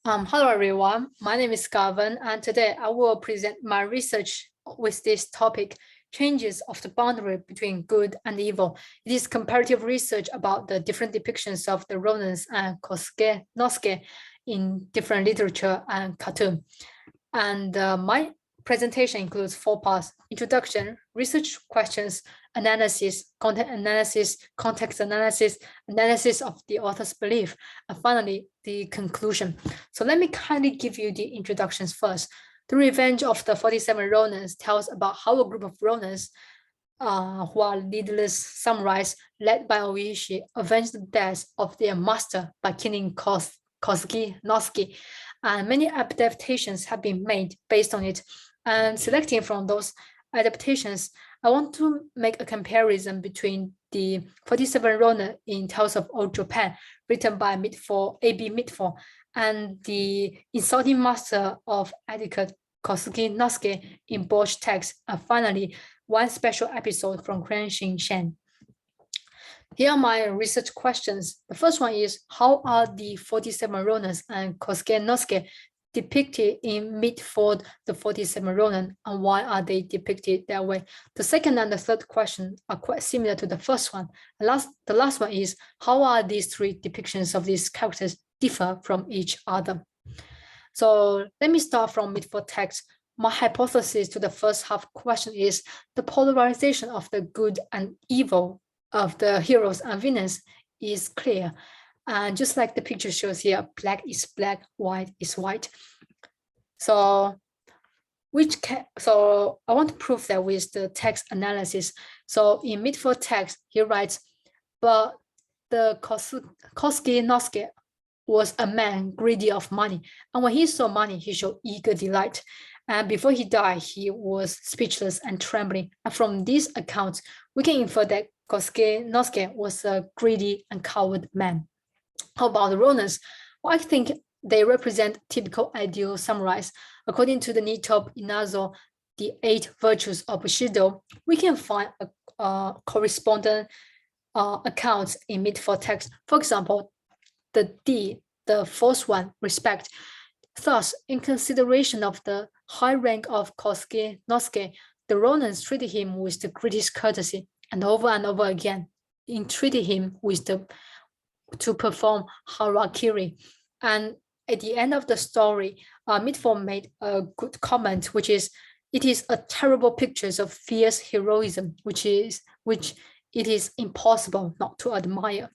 Hello everyone, my name is Gavin, and today I will present my research with this topic, changes of the boundary between good and evil. It is comparative research about the different depictions of the Ronins and Kôtsuké in different literature and cartoon. And my presentation includes 4 parts: introduction, research questions, analysis, content analysis, context analysis, analysis of the author's belief, and finally, the conclusion. So let me kindly give you the introductions first. The Revenge of the 47 Ronins tells about how a group of Ronins who are leaderless samurais led by Oishi avenged the death of their master by killing Kôtsuké, and many adaptations have been made based on it. And selecting from those adaptations, I want to make a comparison between the 47 Ronin in Tales of Old Japan, written by A.B. Mitford, and the Insulting Master of Etiquette, Kôtsuké in Bosch text, and finally, one special episode from Kenshin Shen. Here are my research questions. The first one is, how are the 47 Ronins and Kôtsuké depicted in Mitford, the 47 Ronin, and why are they depicted that way? The second and the third question are quite similar to the first one. The last one is, how are these 3 depictions of these characters differ from each other? So let me start from Mitford text. My hypothesis to the first half question is the polarization of the good and evil of the heroes and villains is clear. And just like the picture shows here, black is black, white is white. So I want to prove that with the text analysis. So in Mitford text, he writes, but the Kôtsuké was a man greedy of money. And when he saw money, he showed eager delight. And before he died, he was speechless and trembling. And from these accounts, we can infer that Kôtsuké was a greedy and coward man. How about the Ronins? Well, I think they represent typical ideal samurais. According to the Nitop Inazo, the 8 virtues of Bushido, we can find a corresponding accounts in Mitford text. For example, the fourth one, respect. Thus, in consideration of the high rank of Kôtsuké, the Ronins treated him with the greatest courtesy, and over again, entreated him to perform harakiri. And at the end of the story, Mitford made a good comment, which is, it is a terrible picture of fierce heroism, which it is impossible not to admire.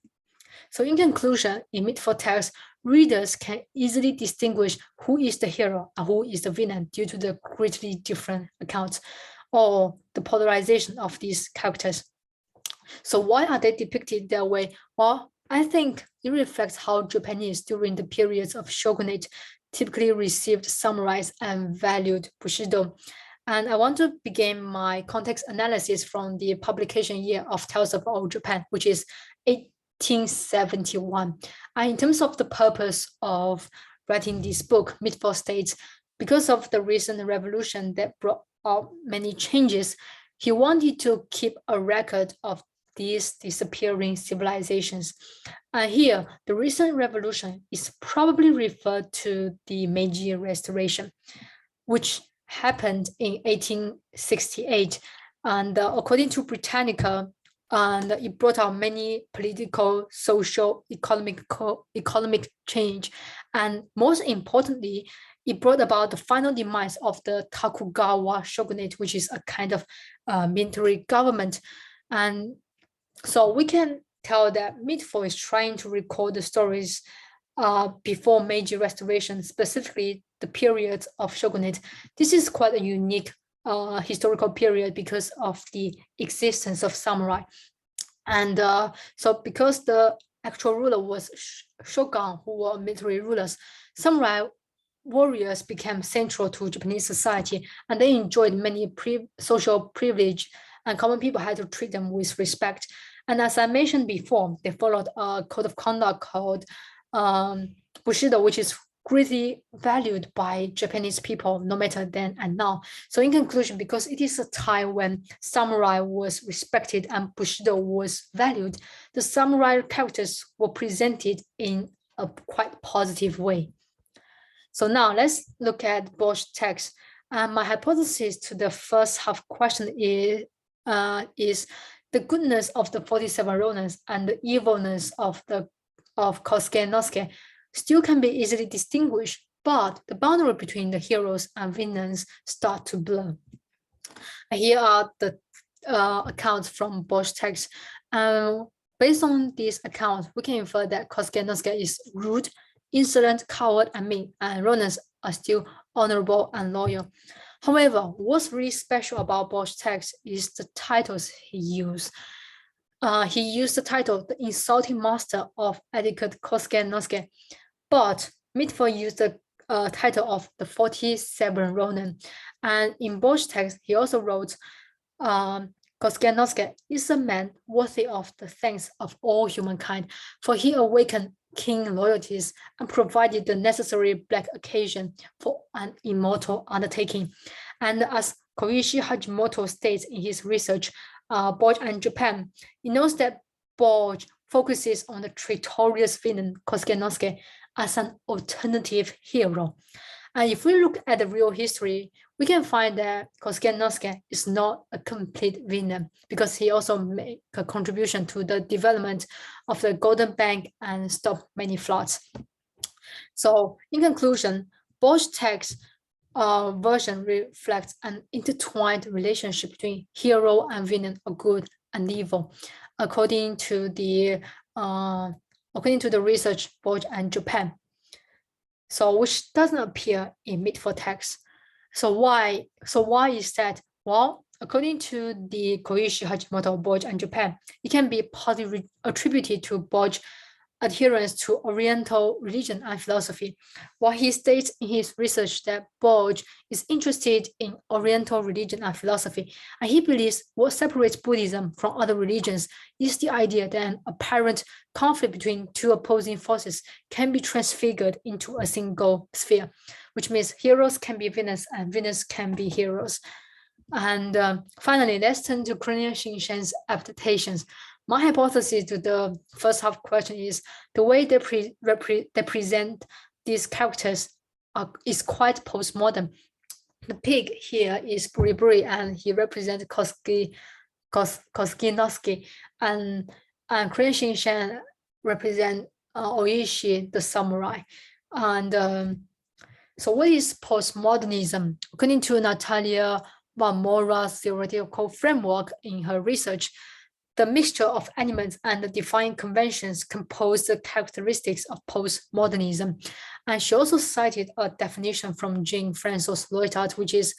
So in conclusion, in Mitford text, readers can easily distinguish who is the hero and who is the villain due to the greatly different accounts or the polarization of these characters. So why are they depicted that way? Well, I think it reflects how Japanese during the periods of shogunate typically received samurais and valued Bushido. And I want to begin my context analysis from the publication year of Tales of Old Japan, which is 1871. And in terms of the purpose of writing this book, Mitford states, because of the recent revolution that brought about many changes, he wanted to keep a record of these disappearing civilizations. And here, the recent revolution is probably referred to the Meiji Restoration, which happened in 1868. And according to Britannica, and it brought out many political, social, economic change. And most importantly, it brought about the final demise of the Tokugawa shogunate, which is a kind of military government. And so we can tell that Mitford is trying to record the stories before Meiji Restoration, specifically the period of shogunate. This is quite a unique historical period because of the existence of samurai. And so because the actual ruler was shogun, who were military rulers, samurai warriors became central to Japanese society, and they enjoyed many social privilege, and common people had to treat them with respect. And as I mentioned before, they followed a code of conduct called Bushido, which is greatly valued by Japanese people, no matter then and now. So in conclusion, because it is a time when samurai was respected and Bushido was valued, the samurai characters were presented in a quite positive way. So now let's look at Bosch text. And my hypothesis to the first half question is the goodness of the 47 Ronins and the evilness of Kôtsuké and Kôtsuké still can be easily distinguished, but the boundary between the heroes and villains start to blur. And here are the accounts from Bosch text. Based on these accounts, we can infer that Kôtsuké and Kôtsuké is rude, insolent, coward, and mean, and Ronins are still honorable and loyal. However, what's really special about Bosch text is the titles he used. He used the title, the insulting master of etiquette, Kôtsuké and Kôtsuké, but Mitford used the title of the 47 Ronin. And in Bosch text, he also wrote, Kôtsuké and Kôtsuké is a man worthy of the thanks of all humankind, for he awakened king loyalties and provided the necessary black occasion for an immortal undertaking. And as Koichi Hajimoto states in his research, Bosch and Japan, he knows that Bosch focuses on the traitorous villain Kôtsuké and Kôtsuké as an alternative hero. And if we look at the real history, we can find that Kôtsuké and Kôtsuké is not a complete villain because he also made a contribution to the development of the Golden Bank and stopped many floods. So in conclusion, Bosch text version reflects an intertwined relationship between hero and villain, or good and evil, according to the research Bosch and Japan. So which doesn't appear in Mitford text. So why is that? Well, according to the Koichi Hajimoto, Bosch and Japan, it can be partly attributed to Bosch adherence to Oriental religion and philosophy, while he states in his research that Bosch is interested in Oriental religion and philosophy, and he believes what separates Buddhism from other religions is the idea that an apparent conflict between two opposing forces can be transfigured into a single sphere, which means heroes can be villains and villains can be heroes. And finally, let's turn to Korean Shinshan's adaptations. My hypothesis to the first half question is the way they present these characters is quite postmodern. The pig here is Buri and he represents Kôtsuké Kôtsuké, and Korean Shinshan represent Oishi, the samurai. And so what is postmodernism? According to Natalia Van Mora's theoretical framework in her research, the mixture of elements and the defined conventions compose the characteristics of postmodernism. And she also cited a definition from Jean-François Lyotard, which is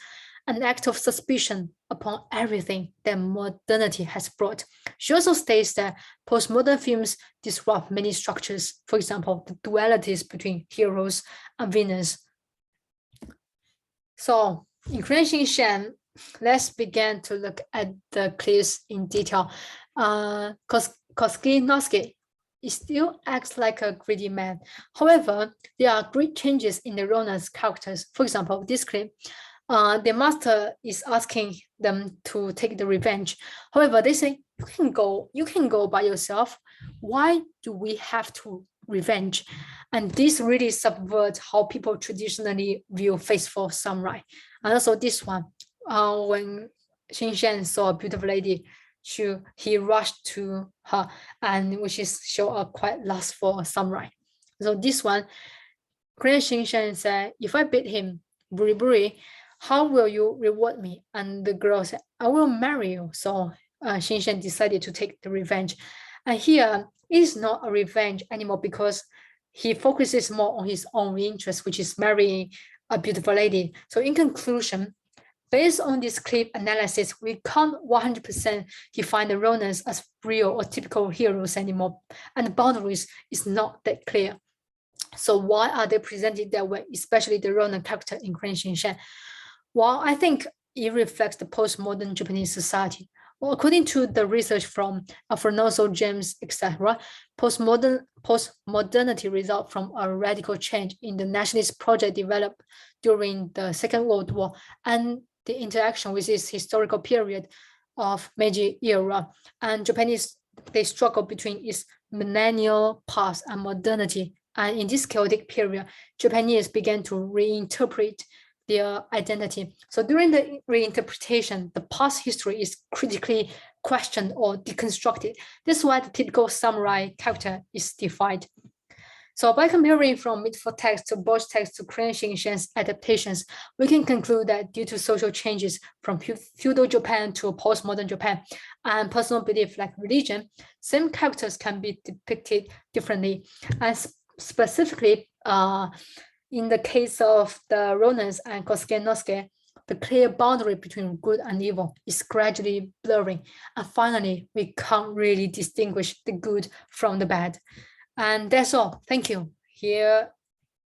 an act of suspicion upon everything that modernity has brought. She also states that postmodern films disrupt many structures, for example, the dualities between heroes and villains. So in Korean Shinshan, let's begin to look at the clips in detail. Kôtsuké Kôtsuké still acts like a greedy man. However, there are great changes in the Ronan's characters. For example, this clip, the master is asking them to take the revenge. However, they say, you can go by yourself. Why do we have to revenge? And this really subverts how people traditionally view faithful samurai. And also this one, when Shinshan saw a beautiful lady, he rushed to her, and which is show a quite lustful samurai. So this one, Korean Shinshan said, if I beat him, Buri, how will you reward me? And the girl said, I will marry you. So Shinshan decided to take the revenge. And here, it is not a revenge anymore because he focuses more on his own interest, which is marrying a beautiful lady. So in conclusion, based on this clip analysis, we can't 100% define the Ronins as real or typical heroes anymore, and the boundaries is not that clear. So why are they presented that way, especially the Ronin character in Korean Shinshan? Well, I think it reflects the postmodern Japanese society. Well, according to the research from Alfonso James, etc., postmodernity results from a radical change in the nationalist project developed during the Second World War and the interaction with this historical period of Meiji era. And Japanese, they struggle between its millennial past and modernity And in this chaotic period, Japanese began to reinterpret their identity. So during the reinterpretation, the past history is critically questioned or deconstructed. This is why the typical samurai character is defined. So by comparing from medieval text to Bosch text to Korean Shinshen's adaptations, we can conclude that due to social changes from feudal Japan to postmodern Japan and personal belief like religion, same characters can be depicted differently. And specifically, in the case of the Ronins and Kôtsuké, the clear boundary between good and evil is gradually blurring. And finally, we can't really distinguish the good from the bad. And that's all. Thank you. Here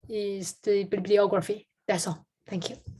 is the bibliography. That's all. Thank you.